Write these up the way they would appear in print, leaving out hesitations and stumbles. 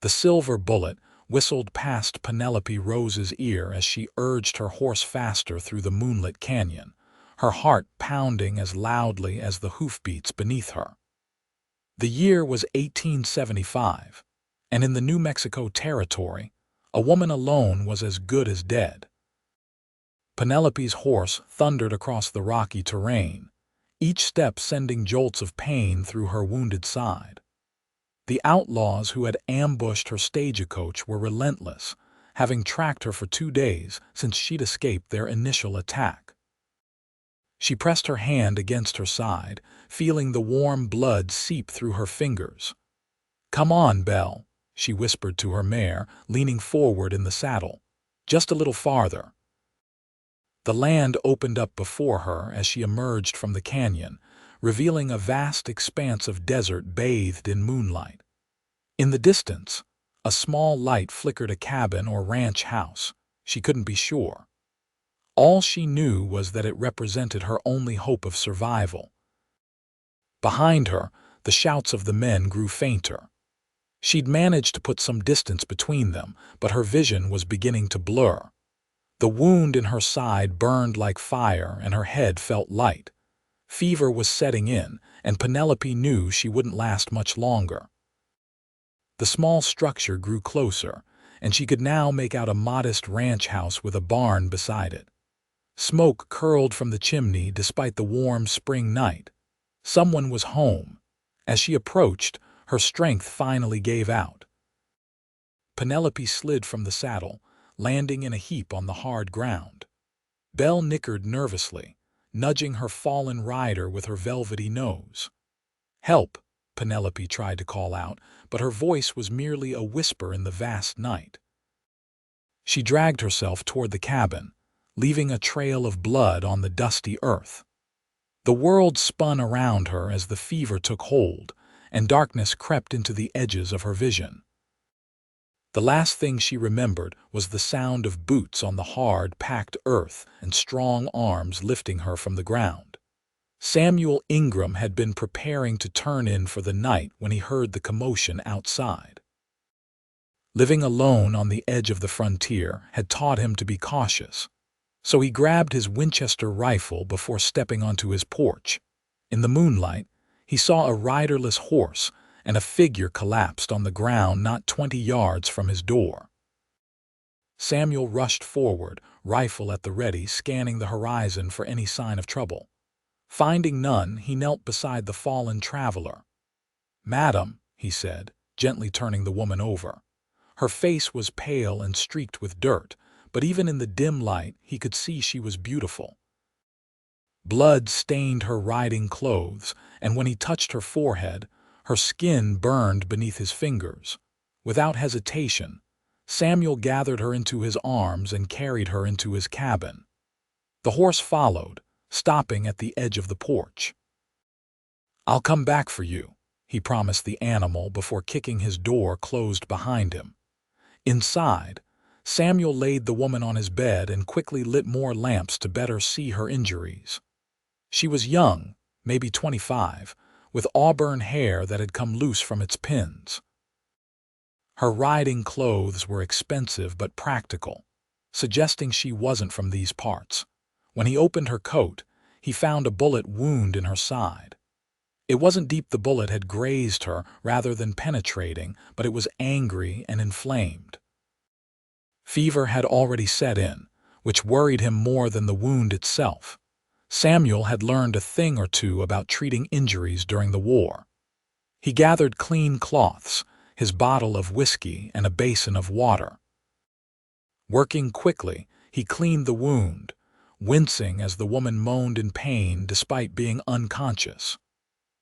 The silver bullet whistled past Penelope Rose's ear as she urged her horse faster through the moonlit canyon, her heart pounding as loudly as the hoofbeats beneath her. The year was 1875, and in the New Mexico Territory, a woman alone was as good as dead. Penelope's horse thundered across the rocky terrain, each step sending jolts of pain through her wounded side. The outlaws who had ambushed her stagecoach were relentless, having tracked her for 2 days since she'd escaped their initial attack. She pressed her hand against her side, feeling the warm blood seep through her fingers. "Come on, Belle," she whispered to her mare, leaning forward in the saddle. "Just a little farther." The land opened up before her as she emerged from the canyon, revealing a vast expanse of desert bathed in moonlight. In the distance, a small light flickered a cabin or ranch house. She couldn't be sure. All she knew was that it represented her only hope of survival. Behind her, the shouts of the men grew fainter. She'd managed to put some distance between them, but her vision was beginning to blur. The wound in her side burned like fire and her head felt light. Fever was setting in, and Penelope knew she wouldn't last much longer. The small structure grew closer, and she could now make out a modest ranch house with a barn beside it. Smoke curled from the chimney despite the warm spring night. Someone was home. As she approached, her strength finally gave out. Penelope slid from the saddle, landing in a heap on the hard ground. Belle nickered nervously, nudging her fallen rider with her velvety nose. "Help!" Penelope tried to call out, but her voice was merely a whisper in the vast night. She dragged herself toward the cabin, leaving a trail of blood on the dusty earth. The world spun around her as the fever took hold, and darkness crept into the edges of her vision. The last thing she remembered was the sound of boots on the hard, packed earth and strong arms lifting her from the ground. Samuel Ingram had been preparing to turn in for the night when he heard the commotion outside. Living alone on the edge of the frontier had taught him to be cautious, so he grabbed his Winchester rifle before stepping onto his porch. In the moonlight, he saw a riderless horse and a figure collapsed on the ground not 20 yards from his door. Samuel rushed forward, rifle at the ready, scanning the horizon for any sign of trouble. Finding none, he knelt beside the fallen traveler. "Madam," he said, gently turning the woman over. Her face was pale and streaked with dirt, but even in the dim light he could see she was beautiful. Blood stained her riding clothes, and when he touched her forehead, her skin burned beneath his fingers. Without hesitation, Samuel gathered her into his arms and carried her into his cabin. The horse followed, stopping at the edge of the porch. "I'll come back for you," he promised the animal before kicking his door closed behind him. Inside, Samuel laid the woman on his bed and quickly lit more lamps to better see her injuries. She was young, maybe 25, with auburn hair that had come loose from its pins. Her riding clothes were expensive but practical, suggesting she wasn't from these parts. When he opened her coat, he found a bullet wound in her side. It wasn't deep. The bullet had grazed her rather than penetrating, but it was angry and inflamed. Fever had already set in, which worried him more than the wound itself. Samuel had learned a thing or two about treating injuries during the war. He gathered clean cloths, his bottle of whiskey, and a basin of water. Working quickly, he cleaned the wound, wincing as the woman moaned in pain despite being unconscious.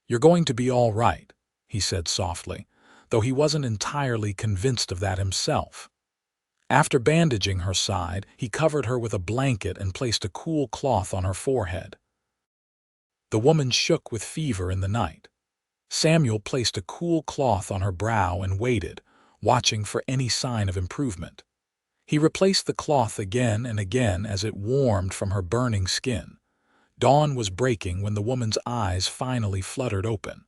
"You're going to be all right," he said softly, though he wasn't entirely convinced of that himself. After bandaging her side, he covered her with a blanket and placed a cool cloth on her forehead. The woman shook with fever in the night. Samuel placed a cool cloth on her brow and waited, watching for any sign of improvement. He replaced the cloth again and again as it warmed from her burning skin. Dawn was breaking when the woman's eyes finally fluttered open.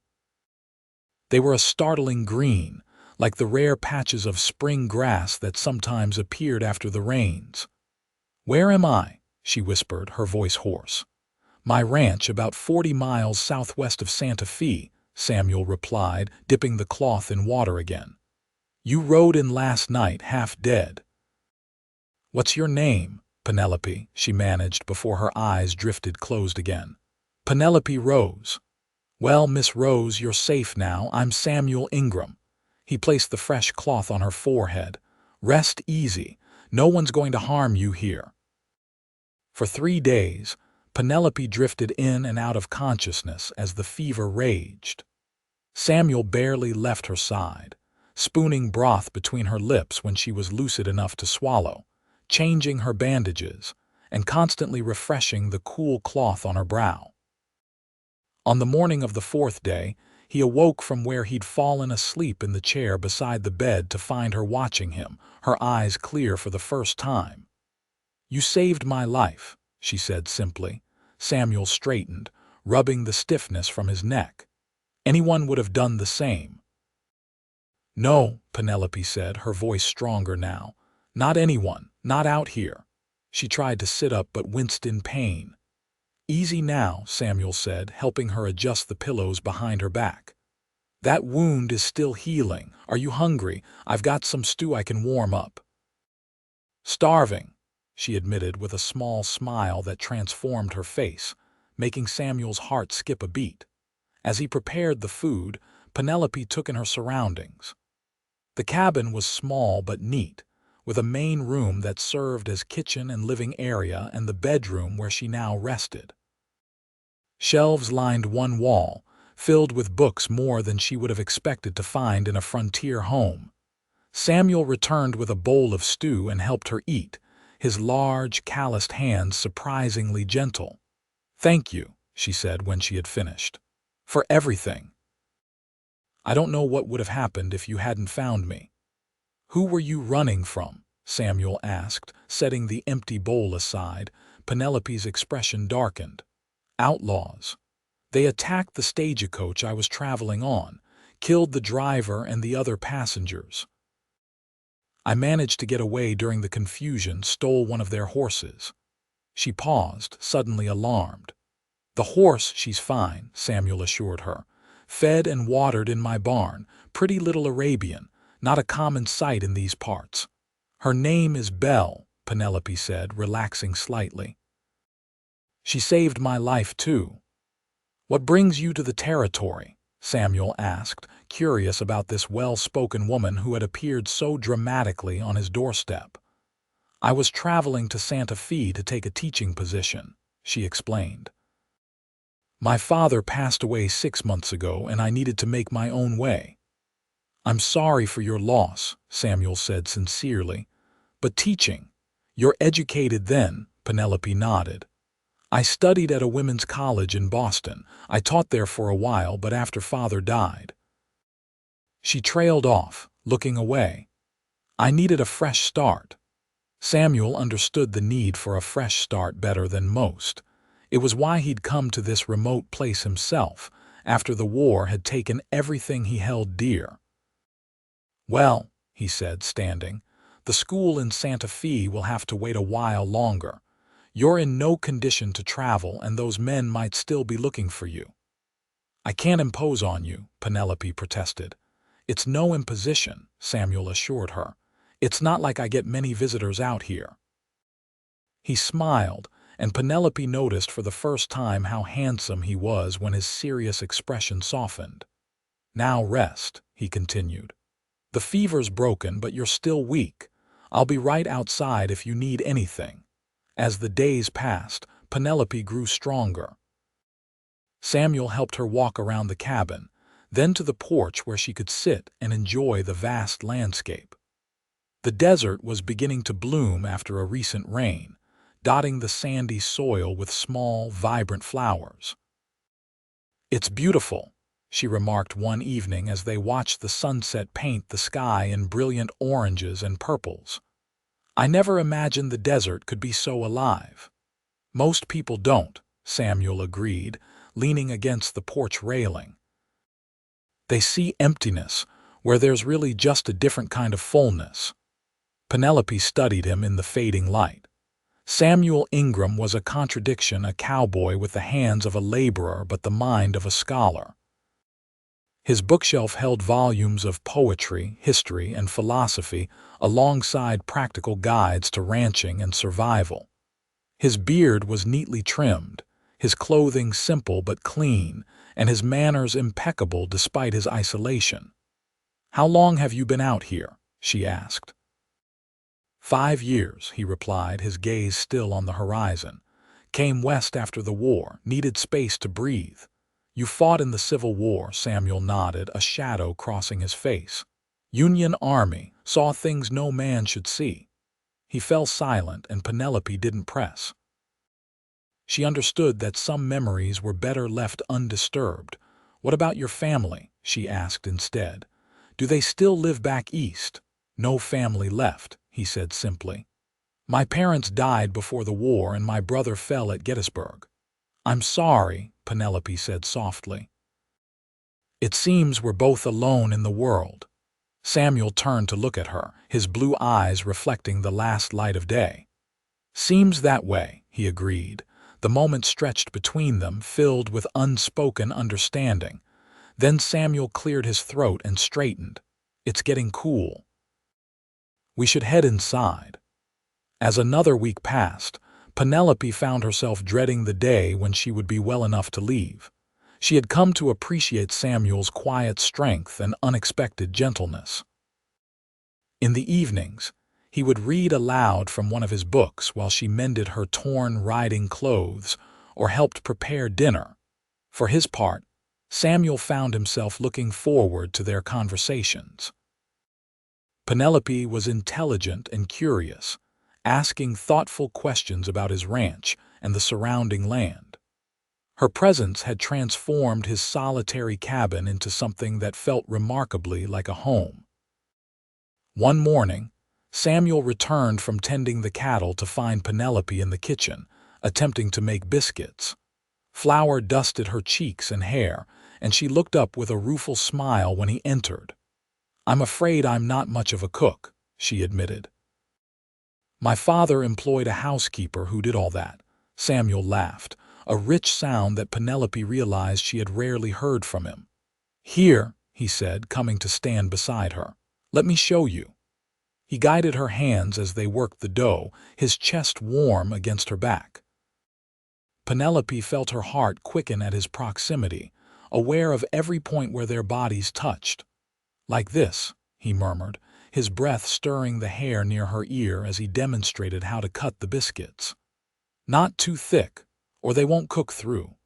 They were a startling green, like the rare patches of spring grass that sometimes appeared after the rains. "Where am I?" she whispered, her voice hoarse. "My ranch, about 40 miles southwest of Santa Fe," Samuel replied, dipping the cloth in water again. "You rode in last night, half dead." "What's your name?" "Penelope," she managed before her eyes drifted closed again. "Penelope Rose." "Well, Miss Rose, you're safe now. I'm Samuel Ingram." He placed the fresh cloth on her forehead. "Rest easy. No one's going to harm you here." For 3 days, Penelope drifted in and out of consciousness as the fever raged. Samuel barely left her side, spooning broth between her lips when she was lucid enough to swallow, changing her bandages, and constantly refreshing the cool cloth on her brow. On the morning of the 4th day, he awoke from where he'd fallen asleep in the chair beside the bed to find her watching him, her eyes clear for the first time. "You saved my life," she said simply. Samuel straightened, rubbing the stiffness from his neck. "Anyone would have done the same." "No," Penelope said, her voice stronger now. "Not anyone, not out here." She tried to sit up but winced in pain. "Easy now," Samuel said, helping her adjust the pillows behind her back. "That wound is still healing. Are you hungry? I've got some stew I can warm up." "Starving," she admitted with a small smile that transformed her face, making Samuel's heart skip a beat. As he prepared the food, Penelope took in her surroundings. The cabin was small but neat, with a main room that served as kitchen and living area and the bedroom where she now rested. Shelves lined one wall, filled with books more than she would have expected to find in a frontier home. Samuel returned with a bowl of stew and helped her eat, his large, calloused hands surprisingly gentle. "Thank you," she said when she had finished. "For everything. I don't know what would have happened if you hadn't found me." "Who were you running from?" Samuel asked, setting the empty bowl aside. Penelope's expression darkened. "Outlaws. They attacked the stagecoach I was traveling on, killed the driver and the other passengers. I managed to get away during the confusion, stole one of their horses." She paused, suddenly alarmed. "The horse, she's fine," Samuel assured her. "Fed and watered in my barn, pretty little Arabian, not a common sight in these parts." "Her name is Belle," Penelope said, relaxing slightly. "She saved my life too." "What brings you to the territory?" Samuel asked, curious about this well-spoken woman who had appeared so dramatically on his doorstep. "I was traveling to Santa Fe to take a teaching position," she explained. "My father passed away 6 months ago and I needed to make my own way." "I'm sorry for your loss," Samuel said sincerely. "But teaching, you're educated then?" Penelope nodded. "I studied at a women's college in Boston. I taught there for a while, but after father died." She trailed off, looking away. "I needed a fresh start." Samuel understood the need for a fresh start better than most. It was why he'd come to this remote place himself, after the war had taken everything he held dear. "Well," he said, standing, "the school in Santa Fe will have to wait a while longer. You're in no condition to travel and those men might still be looking for you." "I can't impose on you," Penelope protested. "It's no imposition," Samuel assured her. "It's not like I get many visitors out here." He smiled, and Penelope noticed for the first time how handsome he was when his serious expression softened. "Now rest," he continued. "The fever's broken, but you're still weak. I'll be right outside if you need anything." As the days passed, Penelope grew stronger. Samuel helped her walk around the cabin, then to the porch where she could sit and enjoy the vast landscape. The desert was beginning to bloom after a recent rain, dotting the sandy soil with small, vibrant flowers. "It's beautiful," she remarked one evening as they watched the sunset paint the sky in brilliant oranges and purples. "I never imagined the desert could be so alive." "Most people don't," Samuel agreed, leaning against the porch railing. "They see emptiness, where there's really just a different kind of fullness. Penelope studied him in the fading light. Samuel Ingram was a contradiction, a cowboy with the hands of a laborer but the mind of a scholar. His bookshelf held volumes of poetry, history, and philosophy, alongside practical guides to ranching and survival. His beard was neatly trimmed, his clothing simple but clean, and his manners impeccable despite his isolation. "How long have you been out here?" she asked. 5 years, he replied, his gaze still on the horizon. "Came west after the war, needed space to breathe." "You fought in the Civil War," Samuel nodded, a shadow crossing his face. "Union Army, saw things no man should see." He fell silent, and Penelope didn't press. She understood that some memories were better left undisturbed. "What about your family?" she asked instead. "Do they still live back east?" "No family left," he said simply. "My parents died before the war and my brother fell at Gettysburg." "I'm sorry," Penelope said softly. "It seems we're both alone in the world." Samuel turned to look at her, his blue eyes reflecting the last light of day. "Seems that way," he agreed. The moment stretched between them, filled with unspoken understanding. Then Samuel cleared his throat and straightened. "It's getting cool. We should head inside." As another week passed, Penelope found herself dreading the day when she would be well enough to leave. She had come to appreciate Samuel's quiet strength and unexpected gentleness. In the evenings, he would read aloud from one of his books while she mended her torn riding clothes or helped prepare dinner. For his part, Samuel found himself looking forward to their conversations. Penelope was intelligent and curious, asking thoughtful questions about his ranch and the surrounding land. Her presence had transformed his solitary cabin into something that felt remarkably like a home. One morning, Samuel returned from tending the cattle to find Penelope in the kitchen, attempting to make biscuits. Flour dusted her cheeks and hair, and she looked up with a rueful smile when he entered. "I'm afraid I'm not much of a cook," she admitted. "My father employed a housekeeper who did all that." Samuel laughed, a rich sound that Penelope realized she had rarely heard from him. "Here," he said, coming to stand beside her. "Let me show you." He guided her hands as they worked the dough, his chest warm against her back. Penelope felt her heart quicken at his proximity, aware of every point where their bodies touched. "Like this," he murmured, his breath stirring the hair near her ear as he demonstrated how to cut the biscuits. "Not too thick, or they won't cook through."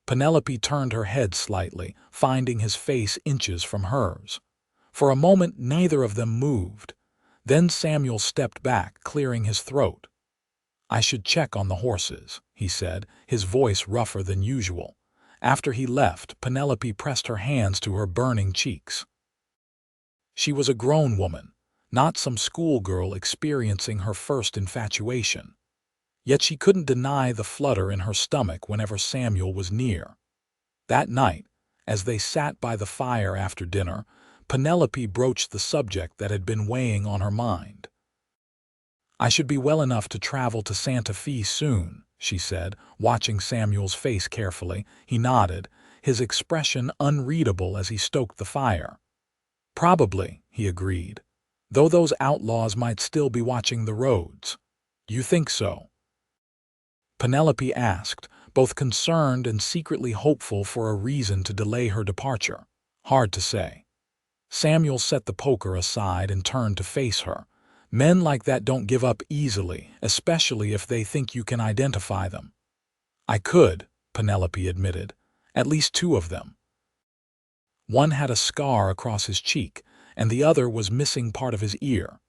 Penelope turned her head slightly, finding his face inches from hers. For a moment neither of them moved. Then Samuel stepped back, clearing his throat. "I should check on the horses," he said, his voice rougher than usual. After he left, Penelope pressed her hands to her burning cheeks. She was a grown woman, not some schoolgirl experiencing her first infatuation. Yet she couldn't deny the flutter in her stomach whenever Samuel was near. That night, as they sat by the fire after dinner, Penelope broached the subject that had been weighing on her mind. "I should be well enough to travel to Santa Fe soon," she said, watching Samuel's face carefully. He nodded, his expression unreadable as he stoked the fire. "Probably," he agreed, "though those outlaws might still be watching the roads." "You think so?" Penelope asked, both concerned and secretly hopeful for a reason to delay her departure. "Hard to say." Samuel set the poker aside and turned to face her. "Men like that don't give up easily, especially if they think you can identify them." "I could," Penelope admitted. "At least 2 of them." One had a scar across his cheek, and the other was missing part of his ear.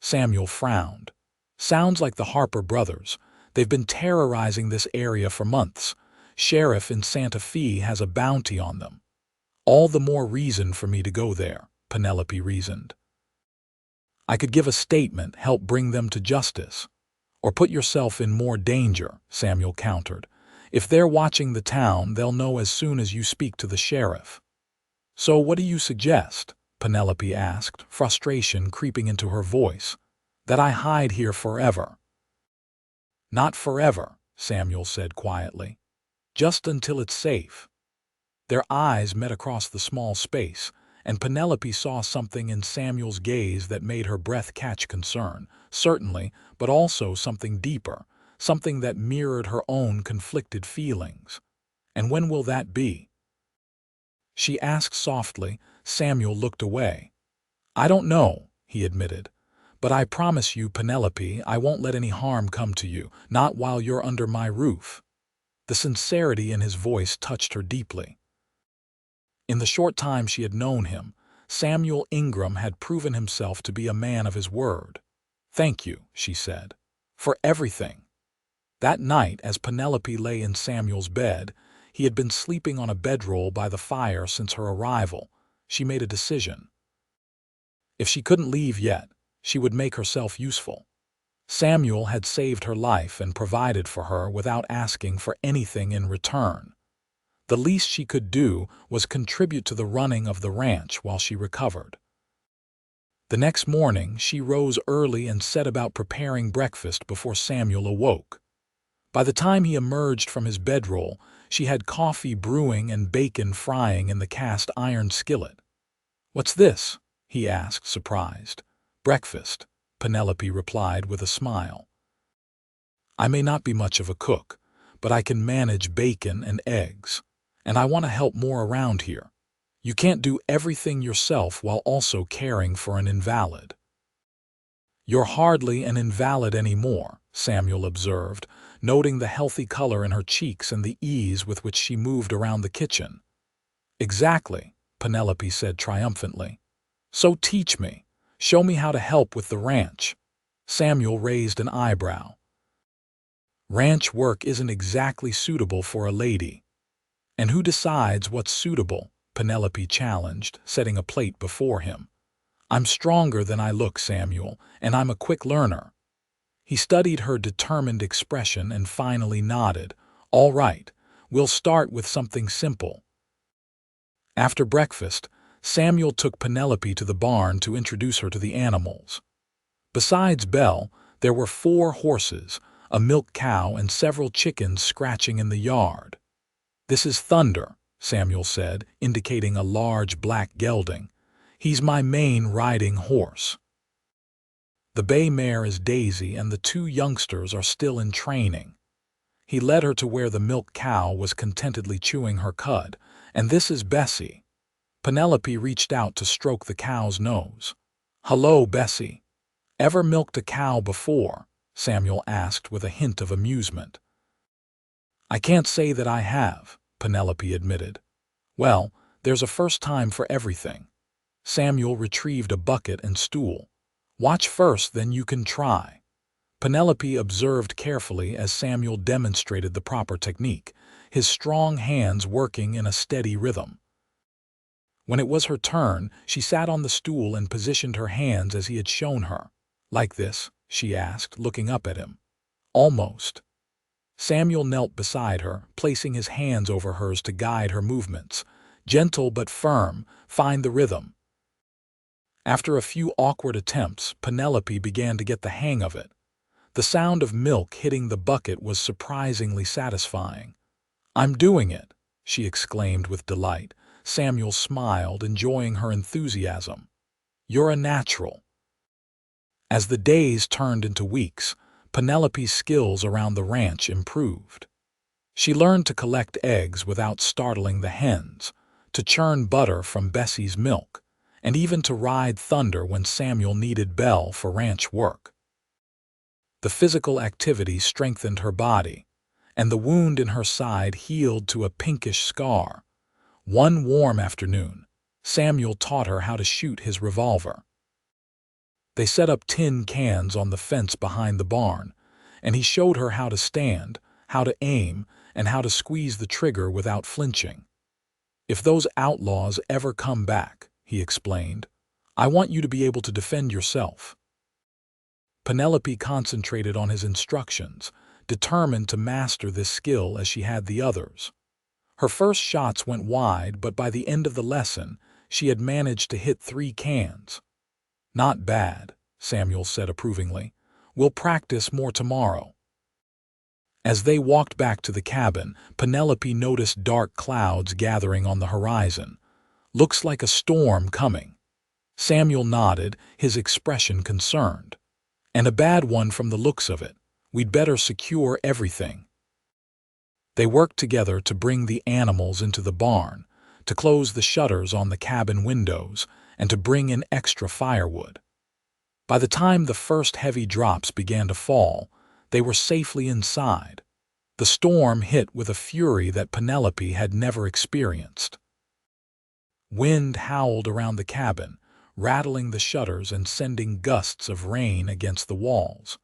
Samuel frowned. "Sounds like the Harper brothers. They've been terrorizing this area for months. Sheriff in Santa Fe has a bounty on them." "All the more reason for me to go there," Penelope reasoned. "I could give a statement, help bring them to justice." "Or put yourself in more danger," Samuel countered. "If they're watching the town, they'll know as soon as you speak to the sheriff." "So what do you suggest?" Penelope asked, frustration creeping into her voice. That I hide here forever. Not forever, Samuel said quietly. Just until it's safe. Their eyes met across the small space, and Penelope saw something in Samuel's gaze that made her breath catch concern, certainly, but also something deeper, something that mirrored her own conflicted feelings. And when will that be? She asked softly. Samuel looked away. I don't know, he admitted. But I promise you, Penelope, I won't let any harm come to you, not while you're under my roof. The sincerity in his voice touched her deeply. In the short time she had known him, Samuel Ingram had proven himself to be a man of his word. Thank you, she said, for everything. That night, as Penelope lay in Samuel's bed, he had been sleeping on a bedroll by the fire since her arrival. She made a decision. If she couldn't leave yet, she would make herself useful. Samuel had saved her life and provided for her without asking for anything in return. The least she could do was contribute to the running of the ranch while she recovered. The next morning, she rose early and set about preparing breakfast before Samuel awoke. By the time he emerged from his bedroll, she had coffee brewing and bacon frying in the cast-iron skillet. "What's this?" he asked, surprised. "Breakfast," Penelope replied with a smile. "I may not be much of a cook, but I can manage bacon and eggs. And I want to help more around here. You can't do everything yourself while also caring for an invalid." "You're hardly an invalid anymore," Samuel observed, noting the healthy color in her cheeks and the ease with which she moved around the kitchen. "Exactly," Penelope said triumphantly. "So teach me. Show me how to help with the ranch." Samuel raised an eyebrow. "Ranch work isn't exactly suitable for a lady." "And who decides what's suitable?" Penelope challenged, setting a plate before him. "I'm stronger than I look, Samuel, and I'm a quick learner." He studied her determined expression and finally nodded. "All right, we'll start with something simple." After breakfast, Samuel took Penelope to the barn to introduce her to the animals. Besides Belle, there were 4 horses, a milk cow, and several chickens scratching in the yard. "This is Thunder," Samuel said, indicating a large black gelding. "He's my main riding horse. The bay mare is Daisy, and the 2 youngsters are still in training." He led her to where the milk cow was contentedly chewing her cud. "And this is Bessie." Penelope reached out to stroke the cow's nose. "Hello, Bessie. Ever milked a cow before?" Samuel asked with a hint of amusement. "I can't say that I have," Penelope admitted. "Well, there's a first time for everything." Samuel retrieved a bucket and stool. "Watch first, then you can try." Penelope observed carefully as Samuel demonstrated the proper technique, his strong hands working in a steady rhythm. When it was her turn, she sat on the stool and positioned her hands as he had shown her. "Like this?" she asked, looking up at him. "Almost." Samuel knelt beside her, placing his hands over hers to guide her movements. "Gentle but firm, find the rhythm." After a few awkward attempts, Penelope began to get the hang of it. The sound of milk hitting the bucket was surprisingly satisfying. "I'm doing it," she exclaimed with delight. Samuel smiled, enjoying her enthusiasm. "You're a natural." As the days turned into weeks, Penelope's skills around the ranch improved. She learned to collect eggs without startling the hens, to churn butter from Bessie's milk, and even to ride Thunder when Samuel needed Belle for ranch work. The physical activity strengthened her body, and the wound in her side healed to a pinkish scar. One warm afternoon, Samuel taught her how to shoot his revolver. They set up tin cans on the fence behind the barn, and he showed her how to stand, how to aim, and how to squeeze the trigger without flinching. "If those outlaws ever come back," he explained, "I want you to be able to defend yourself." Penelope concentrated on his instructions, determined to master this skill as she had the others. Her first shots went wide, but by the end of the lesson, she had managed to hit 3 cans. "Not bad," Samuel said approvingly. "We'll practice more tomorrow." As they walked back to the cabin, Penelope noticed dark clouds gathering on the horizon. "Looks like a storm coming." Samuel nodded, his expression concerned. "And a bad one from the looks of it. We'd better secure everything." They worked together to bring the animals into the barn, to close the shutters on the cabin windows, and to bring in extra firewood. By the time the first heavy drops began to fall, they were safely inside. The storm hit with a fury that Penelope had never experienced. Wind howled around the cabin, rattling the shutters and sending gusts of rain against the walls.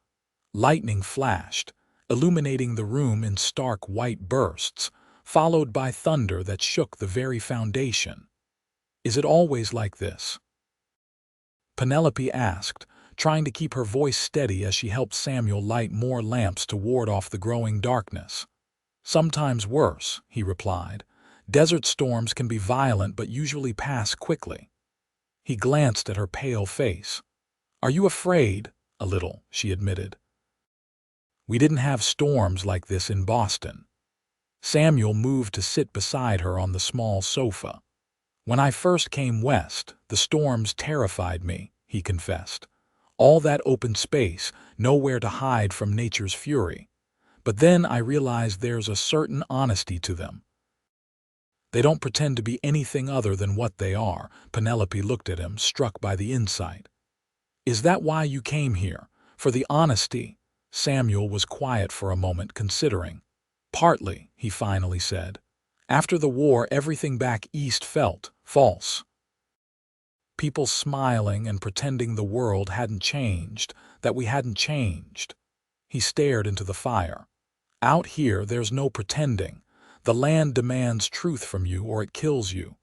Lightning flashed, illuminating the room in stark white bursts, followed by thunder that shook the very foundation. "Is it always like this?" Penelope asked, trying to keep her voice steady as she helped Samuel light more lamps to ward off the growing darkness. "Sometimes worse," he replied. "Desert storms can be violent but usually pass quickly." He glanced at her pale face. "Are you afraid?" "A little," she admitted. "We didn't have storms like this in Boston." Samuel moved to sit beside her on the small sofa. "When I first came west, the storms terrified me," he confessed. "All that open space, nowhere to hide from nature's fury. But then I realized there's a certain honesty to them. They don't pretend to be anything other than what they are." Penelope looked at him, struck by the insight. "Is that why you came here? For the honesty?" Samuel was quiet for a moment, considering. "Partly," he finally said. "After the war, everything back east felt false. People smiling and pretending the world hadn't changed, that we hadn't changed." He stared into the fire. "Out here, there's no pretending. The land demands truth from you or it kills you."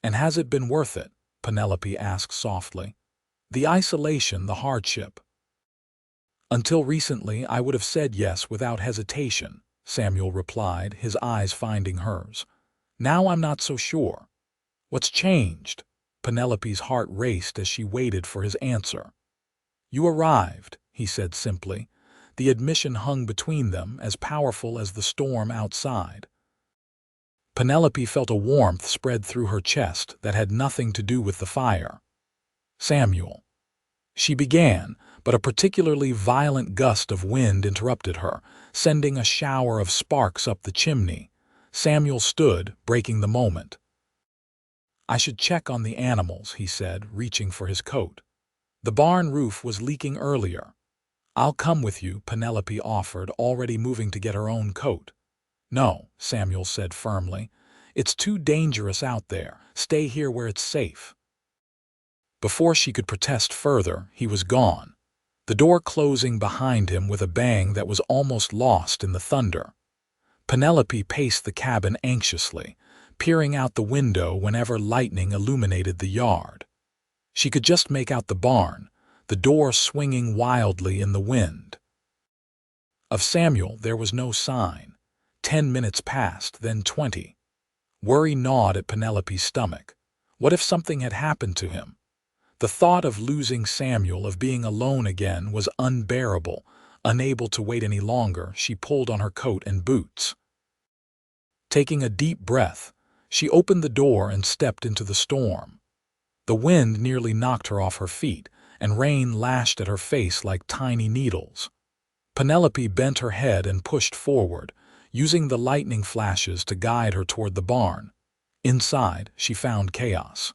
"And has it been worth it?" Penelope asked softly. "The isolation, the hardship?" "Until recently, I would have said yes without hesitation," Samuel replied, his eyes finding hers. "Now I'm not so sure." "What's changed?" Penelope's heart raced as she waited for his answer. "You arrived," he said simply. The admission hung between them, as powerful as the storm outside. Penelope felt a warmth spread through her chest that had nothing to do with the fire. "Samuel," she began, but a particularly violent gust of wind interrupted her, sending a shower of sparks up the chimney. Samuel stood, breaking the moment. "I should check on the animals," he said, reaching for his coat. "The barn roof was leaking earlier." "I'll come with you," Penelope offered, already moving to get her own coat. "No," Samuel said firmly. "It's too dangerous out there. Stay here where it's safe." Before she could protest further, he was gone, the door closing behind him with a bang that was almost lost in the thunder. Penelope paced the cabin anxiously, peering out the window whenever lightning illuminated the yard. She could just make out the barn, the door swinging wildly in the wind. Of Samuel there was no sign. 10 minutes passed, then 20. Worry gnawed at Penelope's stomach. What if something had happened to him? The thought of losing Samuel, of being alone again, was unbearable. Unable to wait any longer, she pulled on her coat and boots. Taking a deep breath, she opened the door and stepped into the storm. The wind nearly knocked her off her feet, and rain lashed at her face like tiny needles. Penelope bent her head and pushed forward, using the lightning flashes to guide her toward the barn. Inside, she found chaos.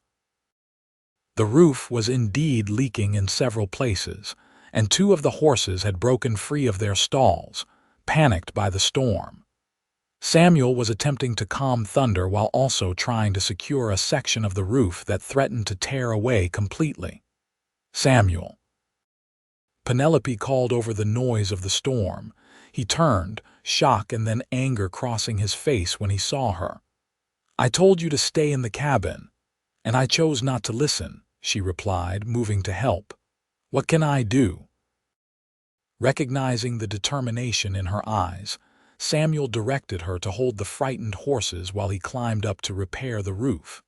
The roof was indeed leaking in several places, and 2 of the horses had broken free of their stalls, panicked by the storm. Samuel was attempting to calm thunder while also trying to secure a section of the roof that threatened to tear away completely. "Samuel." Penelope called over the noise of the storm. He turned, shock and then anger crossing his face when he saw her. "I told you to stay in the cabin, and I chose not to listen," she replied, moving to help. "What can I do?" Recognizing the determination in her eyes, Samuel directed her to hold the frightened horses while he climbed up to repair the roof.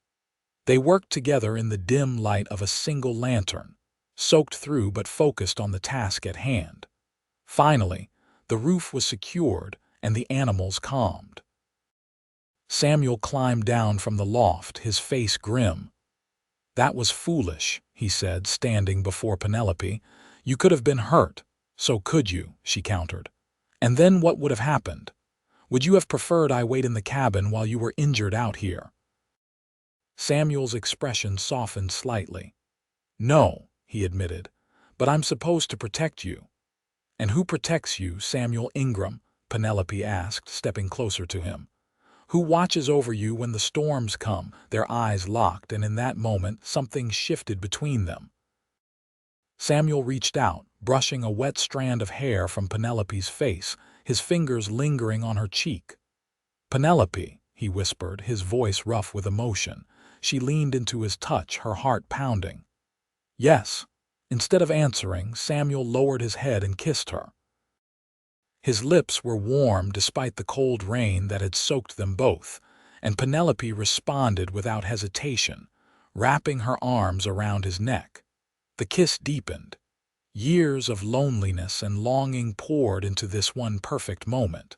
They worked together in the dim light of a single lantern, soaked through but focused on the task at hand. Finally, the roof was secured and the animals calmed. Samuel climbed down from the loft, his face grim. "That was foolish," he said, standing before Penelope. "You could have been hurt." "So could you," she countered. "And then what would have happened? Would you have preferred I wait in the cabin while you were injured out here?" Samuel's expression softened slightly. "No," he admitted, "but I'm supposed to protect you." "And who protects you, Samuel Ingram?" Penelope asked, stepping closer to him. "Who watches over you when the storms come?" Their eyes locked, and in that moment something shifted between them. Samuel reached out, brushing a wet strand of hair from Penelope's face, his fingers lingering on her cheek. "Penelope," he whispered, his voice rough with emotion. She leaned into his touch, her heart pounding. "Yes." Instead of answering, Samuel lowered his head and kissed her. His lips were warm despite the cold rain that had soaked them both, and Penelope responded without hesitation, wrapping her arms around his neck. The kiss deepened. Years of loneliness and longing poured into this one perfect moment.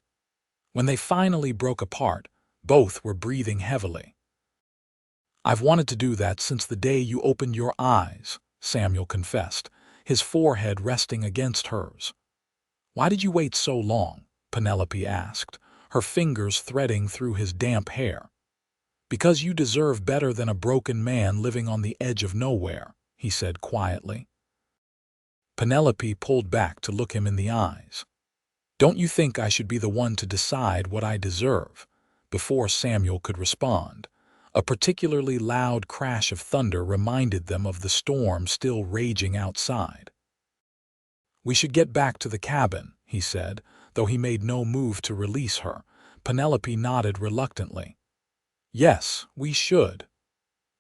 When they finally broke apart, both were breathing heavily. "I've wanted to do that since the day you opened your eyes," Samuel confessed, his forehead resting against hers. "Why did you wait so long?" Penelope asked, her fingers threading through his damp hair. "Because you deserve better than a broken man living on the edge of nowhere," he said quietly. Penelope pulled back to look him in the eyes. "Don't you think I should be the one to decide what I deserve?" Before Samuel could respond, a particularly loud crash of thunder reminded them of the storm still raging outside. "We should get back to the cabin," he said, though he made no move to release her. Penelope nodded reluctantly. "Yes, we should."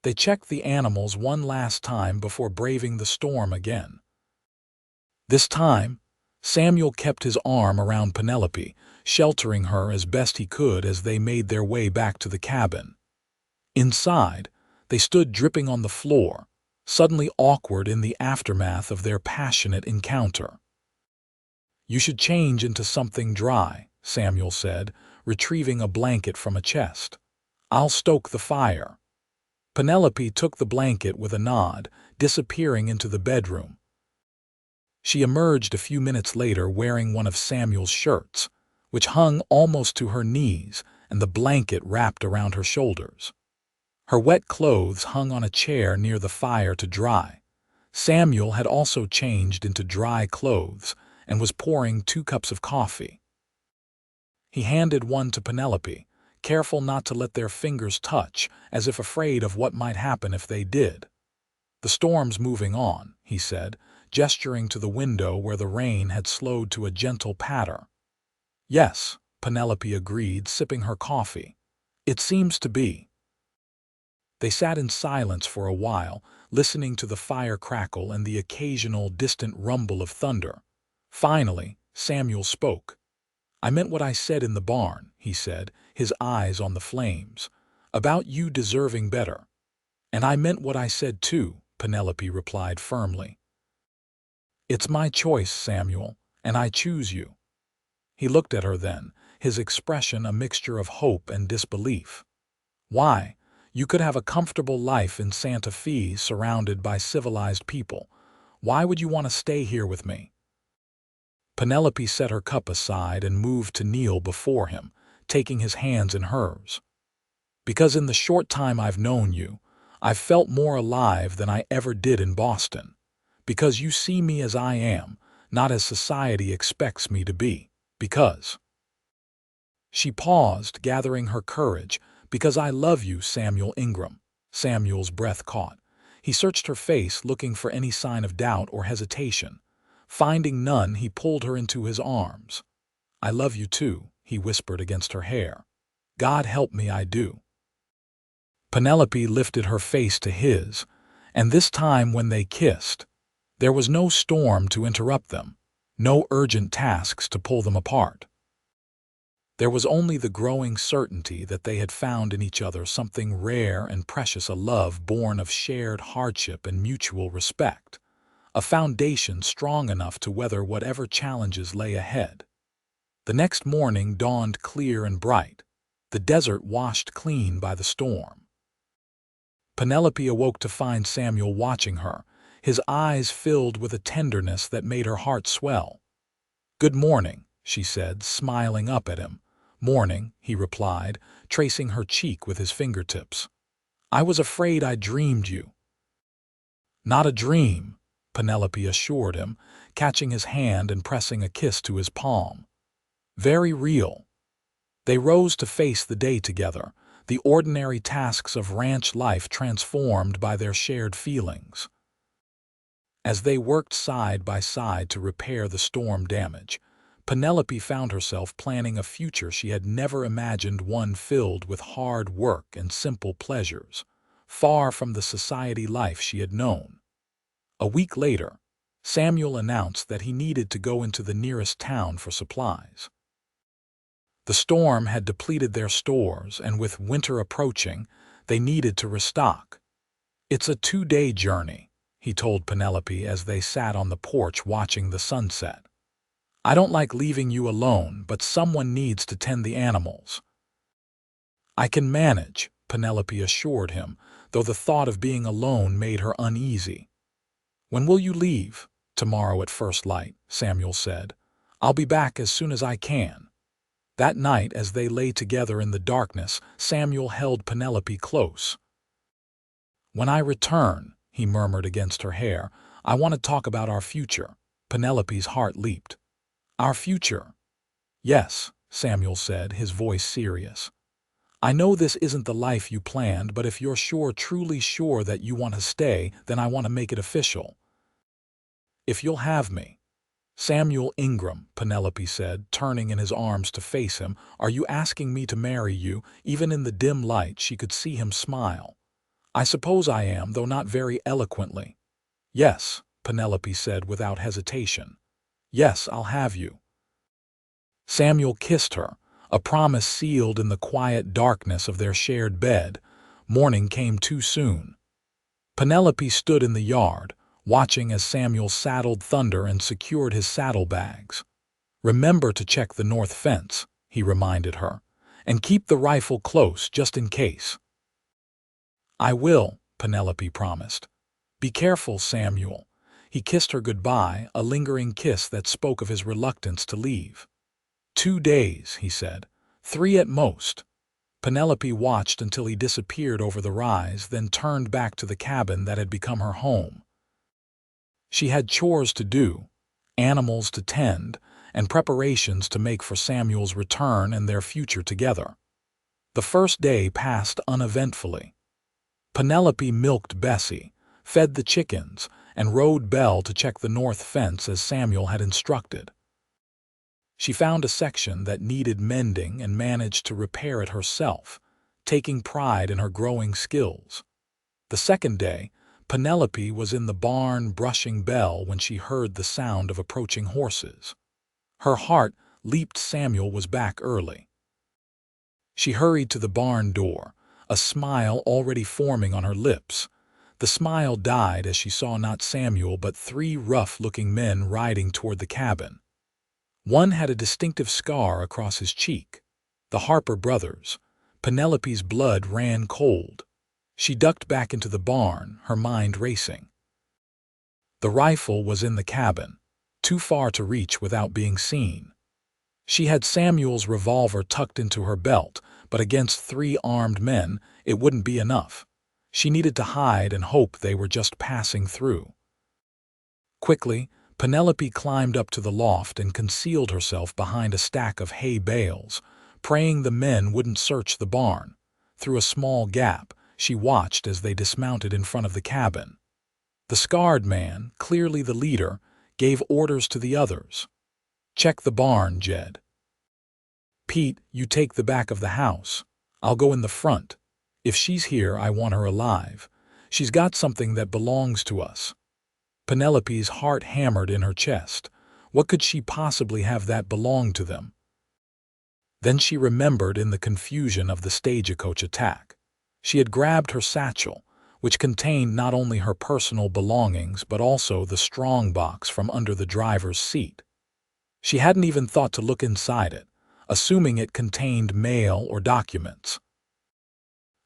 They checked the animals one last time before braving the storm again. This time, Samuel kept his arm around Penelope, sheltering her as best he could as they made their way back to the cabin. Inside, they stood dripping on the floor, suddenly awkward in the aftermath of their passionate encounter. "You should change into something dry," Samuel said, retrieving a blanket from a chest. "I'll stoke the fire." Penelope took the blanket with a nod, disappearing into the bedroom. She emerged a few minutes later wearing one of Samuel's shirts, which hung almost to her knees, and the blanket wrapped around her shoulders. Her wet clothes hung on a chair near the fire to dry. Samuel had also changed into dry clothes and was pouring 2 cups of coffee. He handed one to Penelope, careful not to let their fingers touch, as if afraid of what might happen if they did. "The storm's moving on," he said, gesturing to the window where the rain had slowed to a gentle patter. "Yes," Penelope agreed, sipping her coffee. "It seems to be." They sat in silence for a while, listening to the fire crackle and the occasional distant rumble of thunder. Finally, Samuel spoke. "I meant what I said in the barn," he said, his eyes on the flames, "about you deserving better." "And I meant what I said too," Penelope replied firmly. "It's my choice, Samuel, and I choose you." He looked at her then, his expression a mixture of hope and disbelief. "Why? You could have a comfortable life in Santa Fe surrounded by civilized people. Why would you want to stay here with me?" Penelope set her cup aside and moved to kneel before him, taking his hands in hers. "Because in the short time I've known you, I've felt more alive than I ever did in Boston. Because you see me as I am, not as society expects me to be. Because—" She paused, gathering her courage. "Because I love you, Samuel Ingram." Samuel's breath caught. He searched her face, looking for any sign of doubt or hesitation. Finding none, he pulled her into his arms. "I love you too," he whispered against her hair. "God help me, I do." Penelope lifted her face to his, and this time when they kissed, there was no storm to interrupt them, no urgent tasks to pull them apart. There was only the growing certainty that they had found in each other something rare and precious, a love born of shared hardship and mutual respect, a foundation strong enough to weather whatever challenges lay ahead. The next morning dawned clear and bright, the desert washed clean by the storm. Penelope awoke to find Samuel watching her, his eyes filled with a tenderness that made her heart swell. "Good morning," she said, smiling up at him. "Morning," he replied, tracing her cheek with his fingertips. "I was afraid I dreamed you." "Not a dream," Penelope assured him, catching his hand and pressing a kiss to his palm. "Very real." They rose to face the day together, the ordinary tasks of ranch life transformed by their shared feelings. As they worked side by side to repair the storm damage, Penelope found herself planning a future she had never imagined, one filled with hard work and simple pleasures, far from the society life she had known. A week later, Samuel announced that he needed to go into the nearest town for supplies. The storm had depleted their stores, and with winter approaching, they needed to restock. "It's a 2-day journey," he told Penelope as they sat on the porch watching the sunset. "I don't like leaving you alone, but someone needs to tend the animals." "I can manage," Penelope assured him, though the thought of being alone made her uneasy. "When will you leave?" "Tomorrow at first light," Samuel said. "I'll be back as soon as I can." That night, as they lay together in the darkness, Samuel held Penelope close. "When I return," he murmured against her hair, "I want to talk about our future." Penelope's heart leaped. "Our future?" "Yes," Samuel said, his voice serious. "I know this isn't the life you planned, but if you're sure, truly sure that you want to stay, then I want to make it official. If you'll have me." "Samuel Ingram," Penelope said, turning in his arms to face him, "are you asking me to marry you?" Even in the dim light she could see him smile. "I suppose I am, though not very eloquently." "Yes," Penelope said without hesitation. "Yes, I'll have you." Samuel kissed her, a promise sealed in the quiet darkness of their shared bed. Morning came too soon. Penelope stood in the yard, watching as Samuel saddled Thunder and secured his saddlebags. "Remember to check the north fence," he reminded her, "and keep the rifle close just in case." "I will," Penelope promised. "Be careful, Samuel." He kissed her goodbye, a lingering kiss that spoke of his reluctance to leave. 2 days, he said. 3 at most. Penelope watched until he disappeared over the rise, then turned back to the cabin that had become her home. She had chores to do, animals to tend, and preparations to make for Samuel's return and their future together. The first day passed uneventfully. Penelope milked Bessie, fed the chickens, and rode Belle to check the north fence as Samuel had instructed. She found a section that needed mending and managed to repair it herself, taking pride in her growing skills. The second day, Penelope was in the barn brushing Belle when she heard the sound of approaching horses. Her heart leaped. Samuel was back early. She hurried to the barn door, a smile already forming on her lips. The smile died as she saw not Samuel but 3 rough-looking men riding toward the cabin. One had a distinctive scar across his cheek. The Harper brothers. Penelope's blood ran cold. She ducked back into the barn, her mind racing. The rifle was in the cabin, too far to reach without being seen. She had Samuel's revolver tucked into her belt, but against 3 armed men, it wouldn't be enough. She needed to hide and hope they were just passing through. Quickly, Penelope climbed up to the loft and concealed herself behind a stack of hay bales, praying the men wouldn't search the barn. Through a small gap, she watched as they dismounted in front of the cabin. The scarred man, clearly the leader, gave orders to the others. "Check the barn, Jed. Pete, you take the back of the house. I'll go in the front. If she's here, I want her alive. She's got something that belongs to us." Penelope's heart hammered in her chest. What could she possibly have that belonged to them? Then she remembered in the confusion of the stagecoach attack. She had grabbed her satchel, which contained not only her personal belongings but also the strong box from under the driver's seat. She hadn't even thought to look inside it, assuming it contained mail or documents.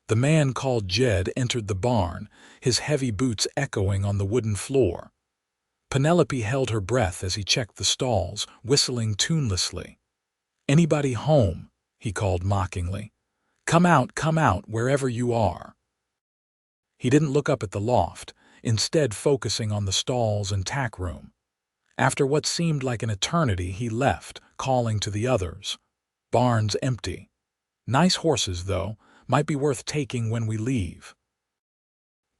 The man called Jed entered the barn, his heavy boots echoing on the wooden floor. Penelope held her breath as he checked the stalls, whistling tunelessly. "Anybody home?" he called mockingly. Come out, wherever you are." He didn't look up at the loft, instead focusing on the stalls and tack room. After what seemed like an eternity, he left, calling to the others. "Barn's empty. Nice horses, though, might be worth taking when we leave."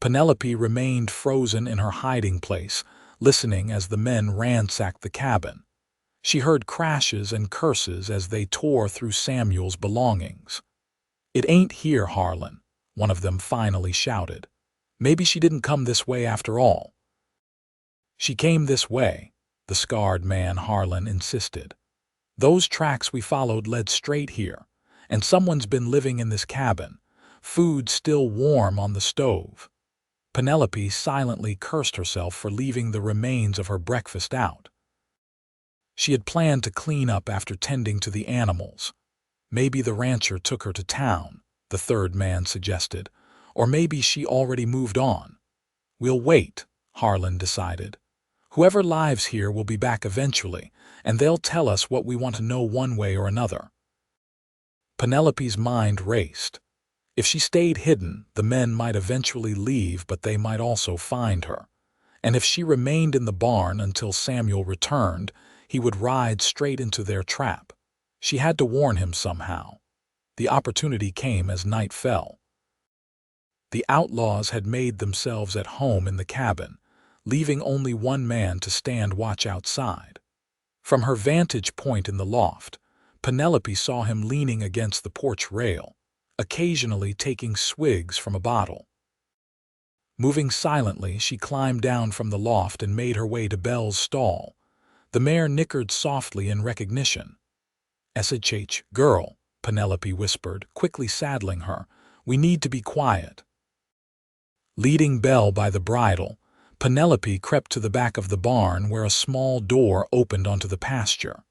Penelope remained frozen in her hiding place, listening as the men ransacked the cabin. She heard crashes and curses as they tore through Samuel's belongings. "It ain't here, Harlan," one of them finally shouted. "Maybe she didn't come this way after all." "She came this way," the scarred man Harlan insisted. "Those tracks we followed led straight here, and someone's been living in this cabin, food still warm on the stove." Penelope silently cursed herself for leaving the remains of her breakfast out. She had planned to clean up after tending to the animals. "Maybe the rancher took her to town," the third man suggested, "or maybe she already moved on." "We'll wait," Harlan decided. "Whoever lives here will be back eventually, and they'll tell us what we want to know one way or another." Penelope's mind raced. If she stayed hidden, the men might eventually leave, but they might also find her. And if she remained in the barn until Samuel returned, he would ride straight into their trap. She had to warn him somehow. The opportunity came as night fell. The outlaws had made themselves at home in the cabin, leaving only one man to stand watch outside. From her vantage point in the loft, Penelope saw him leaning against the porch rail, occasionally taking swigs from a bottle. Moving silently, she climbed down from the loft and made her way to Belle's stall. The mare nickered softly in recognition. "SHH, girl," Penelope whispered, quickly saddling her. "We need to be quiet." Leading Belle by the bridle, Penelope crept to the back of the barn where a small door opened onto the pasture.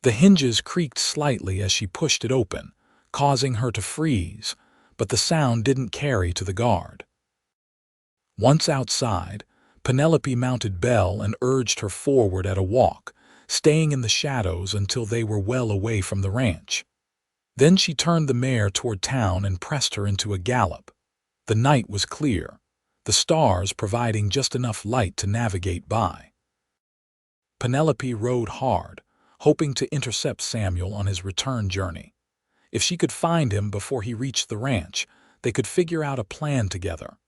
The hinges creaked slightly as she pushed it open, causing her to freeze, but the sound didn't carry to the guard. Once outside, Penelope mounted Belle and urged her forward at a walk, staying in the shadows until they were well away from the ranch. Then she turned the mare toward town and pressed her into a gallop. The night was clear, the stars providing just enough light to navigate by. Penelope rode hard, hoping to intercept Samuel on his return journey. If she could find him before he reached the ranch, they could figure out a plan together.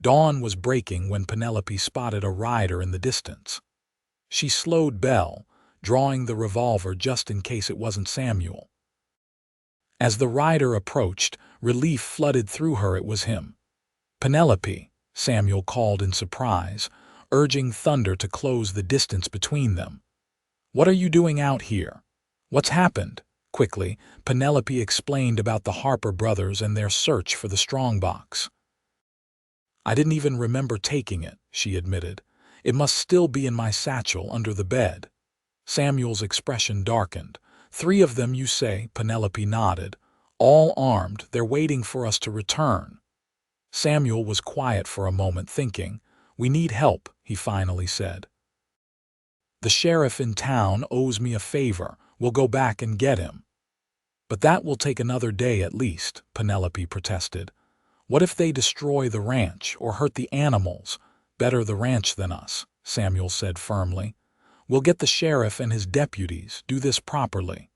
Dawn was breaking when Penelope spotted a rider in the distance. She slowed Belle, drawing the revolver just in case it wasn't Samuel. As the rider approached, relief flooded through her. It was him. "Penelope," Samuel called in surprise, urging Thunder to close the distance between them. "What are you doing out here? What's happened?" Quickly, Penelope explained about the Harper brothers and their search for the strongbox. "I didn't even remember taking it," she admitted. "It must still be in my satchel under the bed." Samuel's expression darkened. "3 of them, you say?" Penelope nodded. "All armed, they're waiting for us to return." Samuel was quiet for a moment, thinking. "We need help," he finally said. "The sheriff in town owes me a favor. We'll go back and get him." "But that will take another day at least," Penelope protested. "What if they destroy the ranch or hurt the animals?" "Better the ranch than us," Samuel said firmly. "We'll get the sheriff and his deputies, do this properly."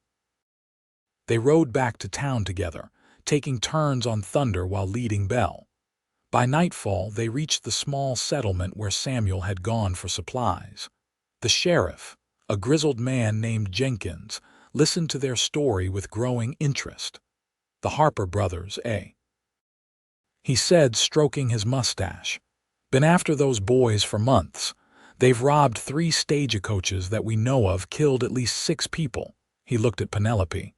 They rode back to town together, taking turns on Thunder while leading Belle. By nightfall, they reached the small settlement where Samuel had gone for supplies. The sheriff, a grizzled man named Jenkins, listened to their story with growing interest. "The Harper brothers, eh?" he said, stroking his mustache. "Been after those boys for months. They've robbed 3 stagecoaches that we know of, killed at least 6 people." He looked at Penelope.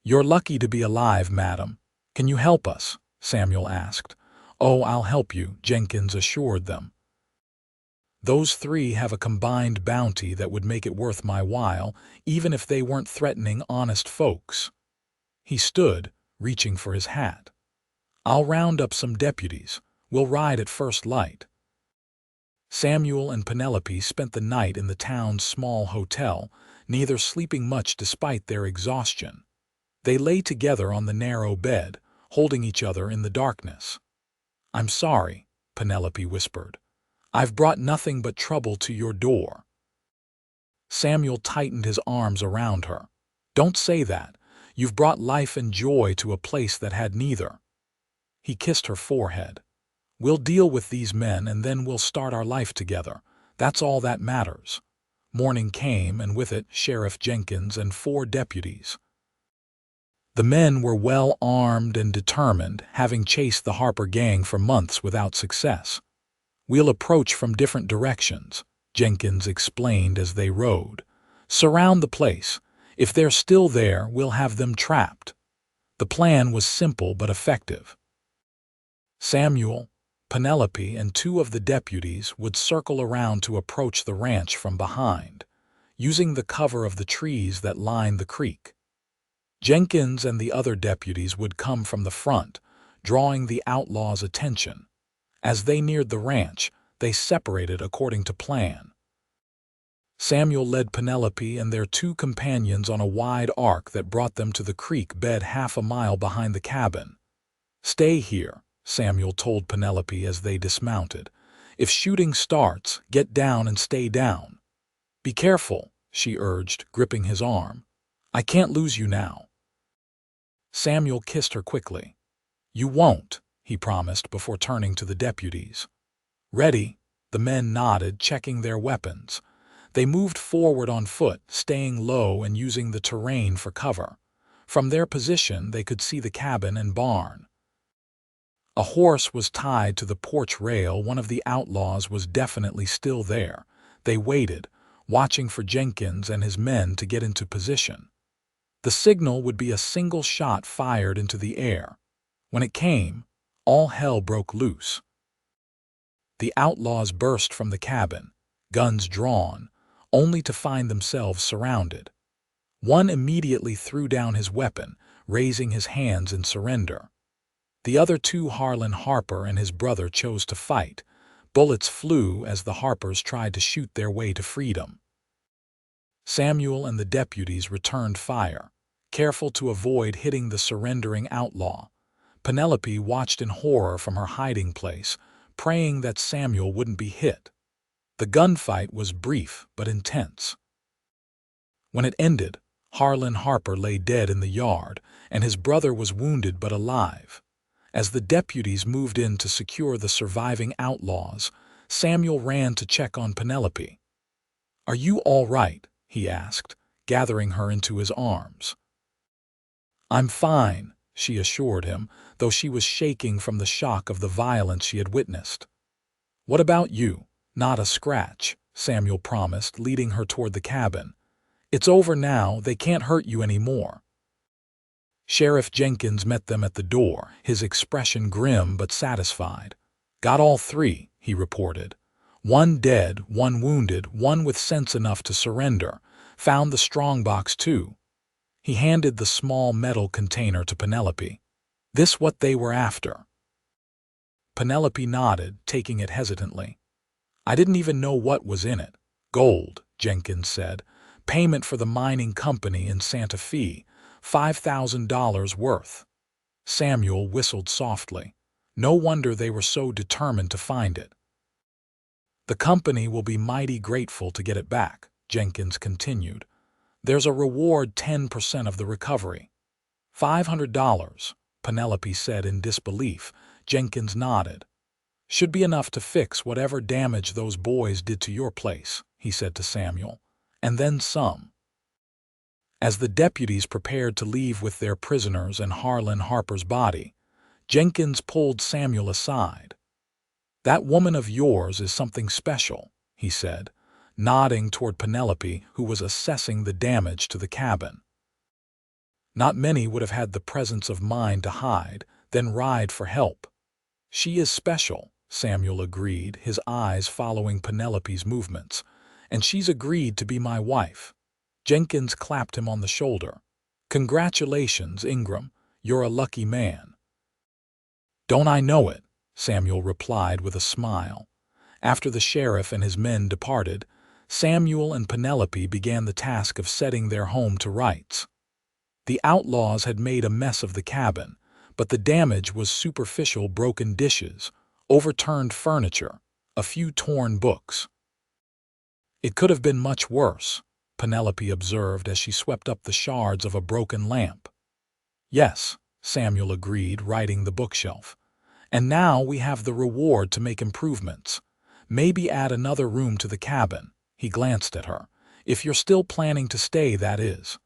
"You're lucky to be alive, madam. Can you help us?" Samuel asked. "Oh, I'll help you," Jenkins assured them. "Those three have a combined bounty that would make it worth my while, even if they weren't threatening honest folks." He stood, reaching for his hat. "I'll round up some deputies. We'll ride at first light." Samuel and Penelope spent the night in the town's small hotel, neither sleeping much despite their exhaustion. They lay together on the narrow bed, holding each other in the darkness. "I'm sorry," Penelope whispered. "I've brought nothing but trouble to your door." Samuel tightened his arms around her. "Don't say that. You've brought life and joy to a place that had neither." He kissed her forehead. "We'll deal with these men and then we'll start our life together. That's all that matters." Morning came, and with it Sheriff Jenkins and 4 deputies. The men were well armed and determined, having chased the Harper gang for months without success. "We'll approach from different directions," Jenkins explained as they rode. "Surround the place. If they're still there, we'll have them trapped." The plan was simple but effective. Samuel, Penelope, and 2 of the deputies would circle around to approach the ranch from behind, using the cover of the trees that lined the creek. Jenkins and the other deputies would come from the front, drawing the outlaws' attention. As they neared the ranch, they separated according to plan. Samuel led Penelope and their 2 companions on a wide arc that brought them to the creek bed half a mile behind the cabin. "Stay here," Samuel told Penelope as they dismounted. "If shooting starts, get down and stay down." "Be careful," she urged, gripping his arm. "I can't lose you now." Samuel kissed her quickly. "You won't," he promised before turning to the deputies. "Ready?" The men nodded, checking their weapons. They moved forward on foot, staying low and using the terrain for cover. From their position, they could see the cabin and barn. A horse was tied to the porch rail. One of the outlaws was definitely still there. They waited, watching for Jenkins and his men to get into position. The signal would be a single shot fired into the air. When it came, all hell broke loose. The outlaws burst from the cabin, guns drawn, only to find themselves surrounded. One immediately threw down his weapon, raising his hands in surrender. The other 2, Harlan Harper and his brother, chose to fight. Bullets flew as the Harpers tried to shoot their way to freedom. Samuel and the deputies returned fire, careful to avoid hitting the surrendering outlaw. Penelope watched in horror from her hiding place, praying that Samuel wouldn't be hit. The gunfight was brief but intense. When it ended, Harlan Harper lay dead in the yard, and his brother was wounded but alive. As the deputies moved in to secure the surviving outlaws, Samuel ran to check on Penelope. "Are you all right?" he asked, gathering her into his arms. "I'm fine," she assured him, though she was shaking from the shock of the violence she had witnessed. "What about you?" "Not a scratch," Samuel promised, leading her toward the cabin. "It's over now. They can't hurt you anymore." Sheriff Jenkins met them at the door, his expression grim but satisfied. "Got all 3, he reported. 1 dead, 1 wounded, 1 with sense enough to surrender. Found the strongbox, too." He handed the small metal container to Penelope. "This what they were after?" Penelope nodded, taking it hesitantly. "I didn't even know what was in it." "Gold," Jenkins said. "Payment for the mining company in Santa Fe. $5,000 worth." Samuel whistled softly. No wonder they were so determined to find it. "The company will be mighty grateful to get it back," Jenkins continued. "There's a reward 10% of the recovery." $500, Penelope said in disbelief. Jenkins nodded. "Should be enough to fix whatever damage those boys did to your place," he said to Samuel. "And then some." As the deputies prepared to leave with their prisoners and Harlan Harper's body, Jenkins pulled Samuel aside. "That woman of yours is something special," he said, nodding toward Penelope, who was assessing the damage to the cabin. Not many would have had the presence of mind to hide, then ride for help. She is special, Samuel agreed, his eyes following Penelope's movements. And she's agreed to be my wife. Jenkins clapped him on the shoulder. Congratulations, Ingram. You're a lucky man. Don't I know it? Samuel replied with a smile. After the sheriff and his men departed, Samuel and Penelope began the task of setting their home to rights. The outlaws had made a mess of the cabin, but the damage was superficial: broken dishes, overturned furniture, a few torn books. It could have been much worse, Penelope observed as she swept up the shards of a broken lamp. Yes, Samuel agreed, righting the bookshelf. And now we have the reward to make improvements. Maybe add another room to the cabin. He glanced at her. If you're still planning to stay, that is.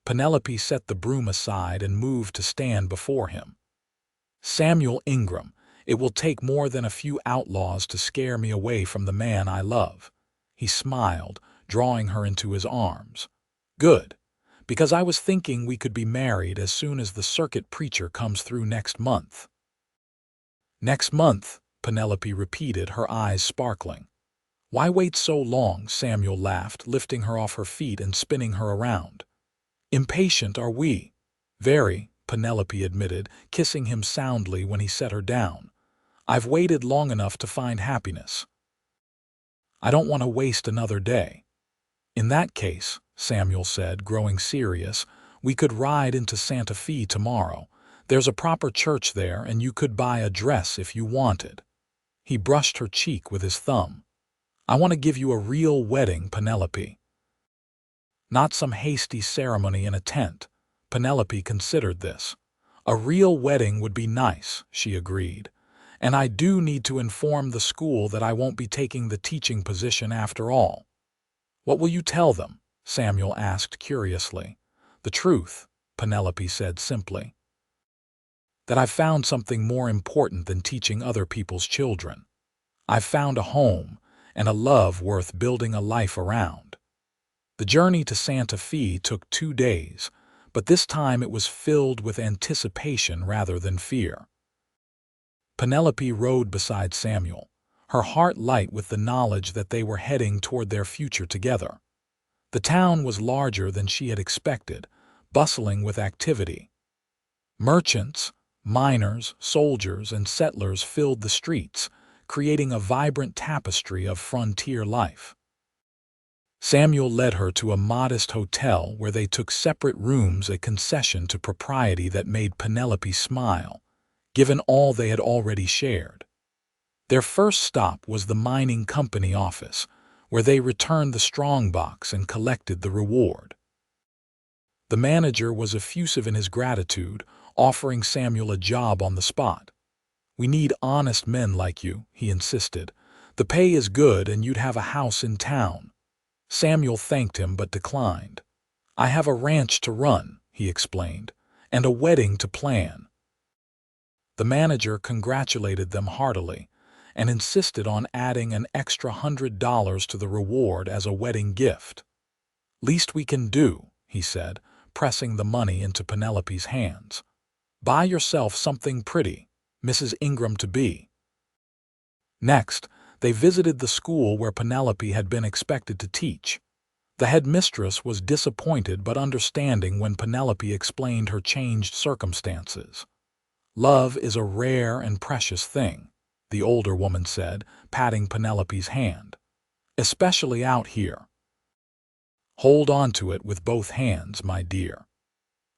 Penelope set the broom aside and moved to stand before him. Samuel Ingram, it will take more than a few outlaws to scare me away from the man I love. He smiled, drawing her into his arms. Good, because I was thinking we could be married as soon as the circuit preacher comes through next month. Next month, Penelope repeated, her eyes sparkling. Why wait so long? Samuel laughed, lifting her off her feet and spinning her around. Impatient, are we? Very, Penelope admitted, kissing him soundly when he set her down. I've waited long enough to find happiness. I don't want to waste another day. In that case, Samuel said, growing serious, we could ride into Santa Fe tomorrow. There's a proper church there, and you could buy a dress if you wanted. He brushed her cheek with his thumb. I want to give you a real wedding, Penelope. Not some hasty ceremony in a tent. Penelope considered this. A real wedding would be nice, she agreed. And I do need to inform the school that I won't be taking the teaching position after all. What will you tell them? Samuel asked curiously. The truth, Penelope said simply. That I've found something more important than teaching other people's children. I've found a home and a love worth building a life around. The journey to Santa Fe took 2 days, but this time it was filled with anticipation rather than fear. Penelope rode beside Samuel, her heart light with the knowledge that they were heading toward their future together. The town was larger than she had expected, bustling with activity. Merchants, miners, soldiers, and settlers filled the streets, creating a vibrant tapestry of frontier life. Samuel led her to a modest hotel where they took separate rooms, a concession to propriety that made Penelope smile, given all they had already shared. Their first stop was the mining company office, where they returned the strongbox and collected the reward. The manager was effusive in his gratitude, offering Samuel a job on the spot. We need honest men like you, he insisted. The pay is good and you'd have a house in town. Samuel thanked him but declined. I have a ranch to run, he explained, and a wedding to plan. The manager congratulated them heartily and insisted on adding an extra $100 to the reward as a wedding gift. Least we can do, he said, pressing the money into Penelope's hands. Buy yourself something pretty, Mrs. Ingram to be. Next, they visited the school where Penelope had been expected to teach. The headmistress was disappointed but understanding when Penelope explained her changed circumstances. Love is a rare and precious thing, the older woman said, patting Penelope's hand. Especially out here. Hold on to it with both hands, my dear.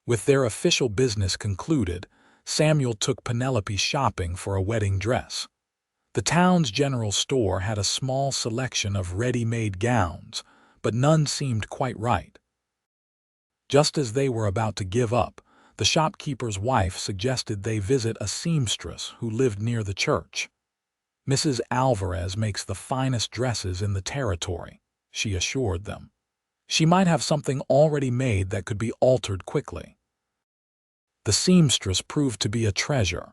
With their official business concluded, Samuel took Penelope shopping for a wedding dress. The town's general store had a small selection of ready-made gowns, but none seemed quite right. Just as they were about to give up, the shopkeeper's wife suggested they visit a seamstress who lived near the church. Mrs. Alvarez makes the finest dresses in the territory, she assured them. She might have something already made that could be altered quickly. The seamstress proved to be a treasure.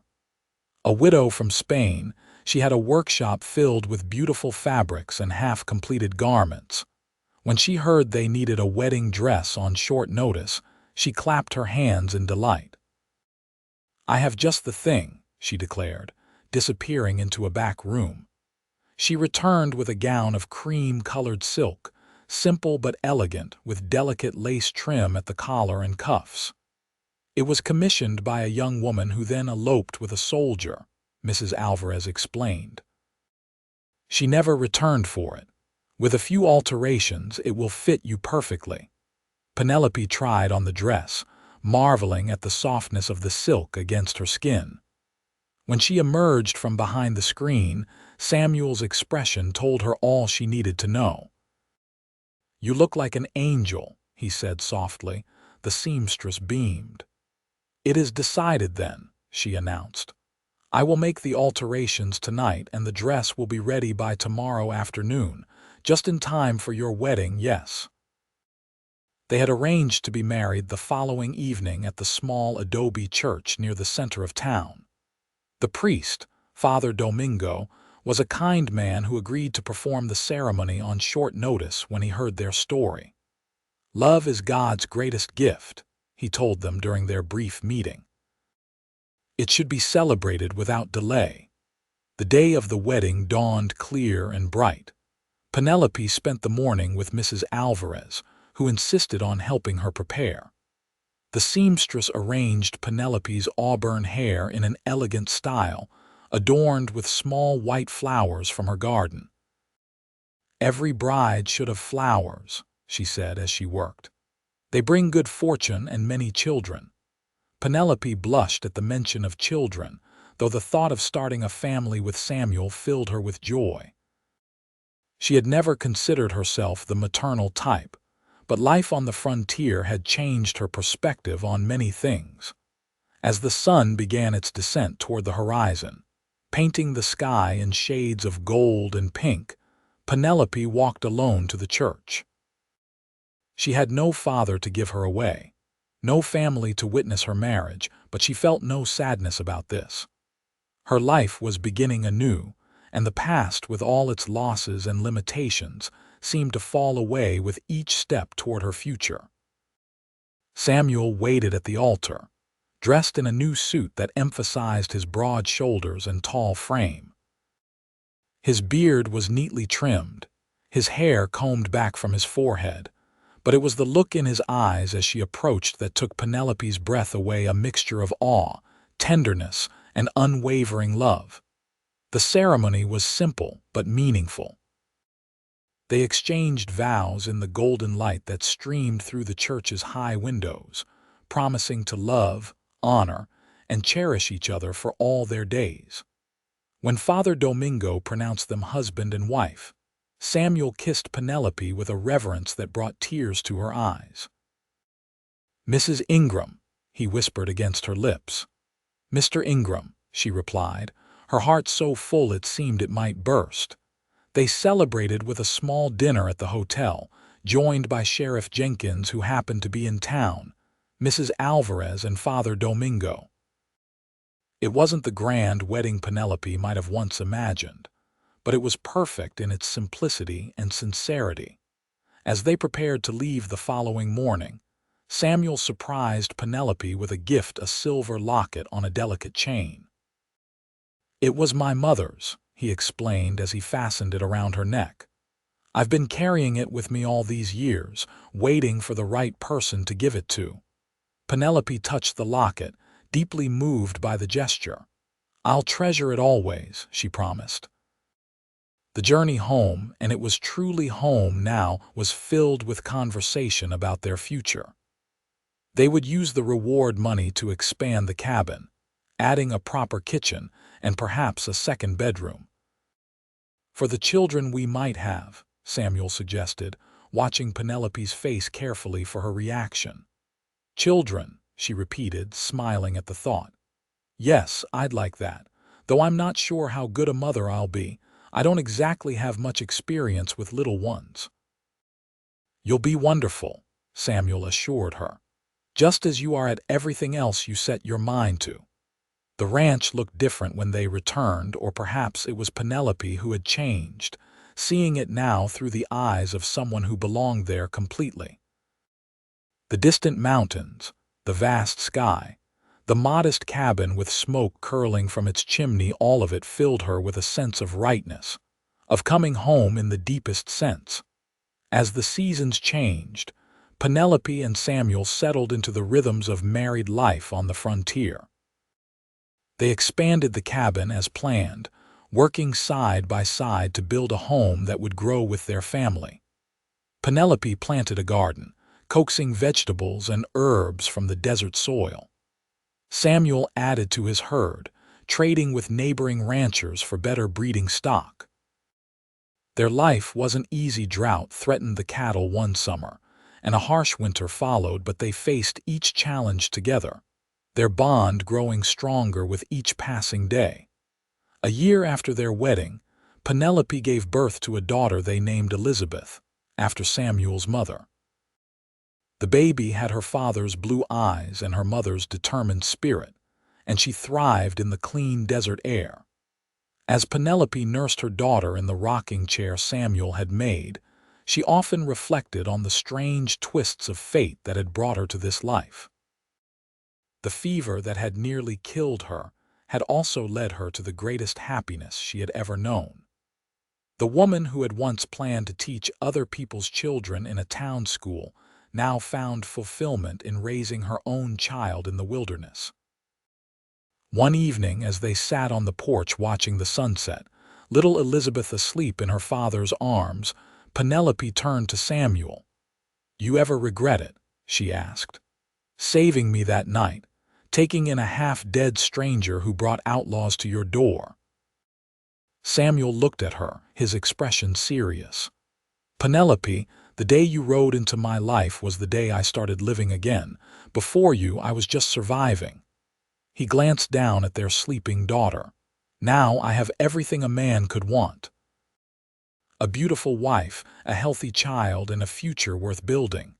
A widow from Spain, she had a workshop filled with beautiful fabrics and half-completed garments. When she heard they needed a wedding dress on short notice, She clapped her hands in delight. "I have just the thing," she declared, disappearing into a back room. She returned with a gown of cream-colored silk, simple but elegant, with delicate lace trim at the collar and cuffs. It was commissioned by a young woman who then eloped with a soldier, Mrs. Alvarez explained. She never returned for it. With a few alterations, it will fit you perfectly. Penelope tried on the dress, marveling at the softness of the silk against her skin. When she emerged from behind the screen, Samuel's expression told her all she needed to know. "You look like an angel," he said softly. The seamstress beamed. "It is decided then," she announced. "I will make the alterations tonight and the dress will be ready by tomorrow afternoon, just in time for your wedding, yes." They had arranged to be married the following evening at the small adobe church near the center of town. The priest, Father Domingo, was a kind man who agreed to perform the ceremony on short notice when he heard their story. "Love is God's greatest gift," he told them during their brief meeting. "It should be celebrated without delay." The day of the wedding dawned clear and bright. Penelope spent the morning with Mrs. Alvarez, who insisted on helping her prepare. The seamstress arranged Penelope's auburn hair in an elegant style, adorned with small white flowers from her garden. "Every bride should have flowers," she said as she worked. "They bring good fortune and many children." Penelope blushed at the mention of children, though the thought of starting a family with Samuel filled her with joy. She had never considered herself the maternal type, but life on the frontier had changed her perspective on many things. As the sun began its descent toward the horizon, painting the sky in shades of gold and pink, Penelope walked alone to the church. She had no father to give her away, no family to witness her marriage, but she felt no sadness about this. Her life was beginning anew, and the past, with all its losses and limitations, seemed to fall away with each step toward her future. Samuel waited at the altar, dressed in a new suit that emphasized his broad shoulders and tall frame. His beard was neatly trimmed, his hair combed back from his forehead, but it was the look in his eyes as she approached that took Penelope's breath away, a mixture of awe, tenderness, and unwavering love. The ceremony was simple but meaningful. They exchanged vows in the golden light that streamed through the church's high windows, promising to love, honor, and cherish each other for all their days. When Father Domingo pronounced them husband and wife, Samuel kissed Penelope with a reverence that brought tears to her eyes. "Mrs. Ingram," he whispered against her lips. "Mr. Ingram," she replied, her heart so full it seemed it might burst. They celebrated with a small dinner at the hotel, joined by Sheriff Jenkins, who happened to be in town, Mrs. Alvarez, and Father Domingo. It wasn't the grand wedding Penelope might have once imagined, but it was perfect in its simplicity and sincerity. As they prepared to leave the following morning, Samuel surprised Penelope with a gift, a silver locket on a delicate chain. "It was my mother's," he explained as he fastened it around her neck. "I've been carrying it with me all these years, waiting for the right person to give it to." Penelope touched the locket, deeply moved by the gesture. "I'll treasure it always," she promised. The journey home, and it was truly home now, was filled with conversation about their future. They would use the reward money to expand the cabin, adding a proper kitchen and perhaps a second bedroom. "For the children we might have," Samuel suggested, watching Penelope's face carefully for her reaction. "Children," she repeated, smiling at the thought. "Yes, I'd like that, though I'm not sure how good a mother I'll be. I don't exactly have much experience with little ones." "You'll be wonderful," Samuel assured her, "just as you are at everything else you set your mind to." The ranch looked different when they returned, or perhaps it was Penelope who had changed, seeing it now through the eyes of someone who belonged there completely. The distant mountains, the vast sky, the modest cabin with smoke curling from its chimney, all of it filled her with a sense of rightness, of coming home in the deepest sense. As the seasons changed, Penelope and Samuel settled into the rhythms of married life on the frontier. They expanded the cabin as planned, working side by side to build a home that would grow with their family. Penelope planted a garden, coaxing vegetables and herbs from the desert soil. Samuel added to his herd, trading with neighboring ranchers for better breeding stock. Their life wasn't easy. Drought threatened the cattle one summer, and a harsh winter followed, but they faced each challenge together, their bond growing stronger with each passing day. A year after their wedding, Penelope gave birth to a daughter they named Elizabeth, after Samuel's mother. The baby had her father's blue eyes and her mother's determined spirit, and she thrived in the clean desert air. As Penelope nursed her daughter in the rocking chair Samuel had made, she often reflected on the strange twists of fate that had brought her to this life. The fever that had nearly killed her had also led her to the greatest happiness she had ever known. The woman who had once planned to teach other people's children in a town school now found fulfillment in raising her own child in the wilderness. One evening, as they sat on the porch watching the sunset, little Elizabeth asleep in her father's arms, Penelope turned to Samuel. "You ever regret it?" she asked. "Saving me that night, taking in a half-dead stranger who brought outlaws to your door?" Samuel looked at her, his expression serious. "Penelope, the day you rode into my life was the day I started living again. Before you, I was just surviving." He glanced down at their sleeping daughter. "Now I have everything a man could want. A beautiful wife, a healthy child, and a future worth building."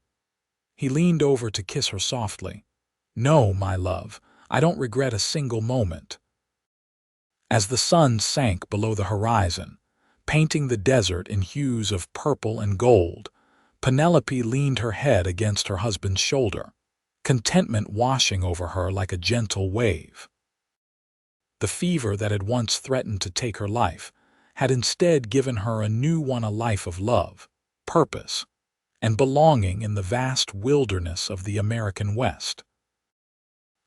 He leaned over to kiss her softly. "No, my love, I don't regret a single moment." As the sun sank below the horizon, painting the desert in hues of purple and gold, Penelope leaned her head against her husband's shoulder, contentment washing over her like a gentle wave. The fever that had once threatened to take her life had instead given her a new one, a life of love, purpose, and belonging in the vast wilderness of the American West.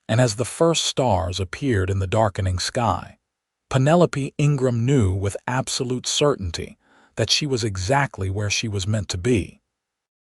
And as the first stars appeared in the darkening sky, Penelope Ingram knew with absolute certainty that she was exactly where she was meant to be.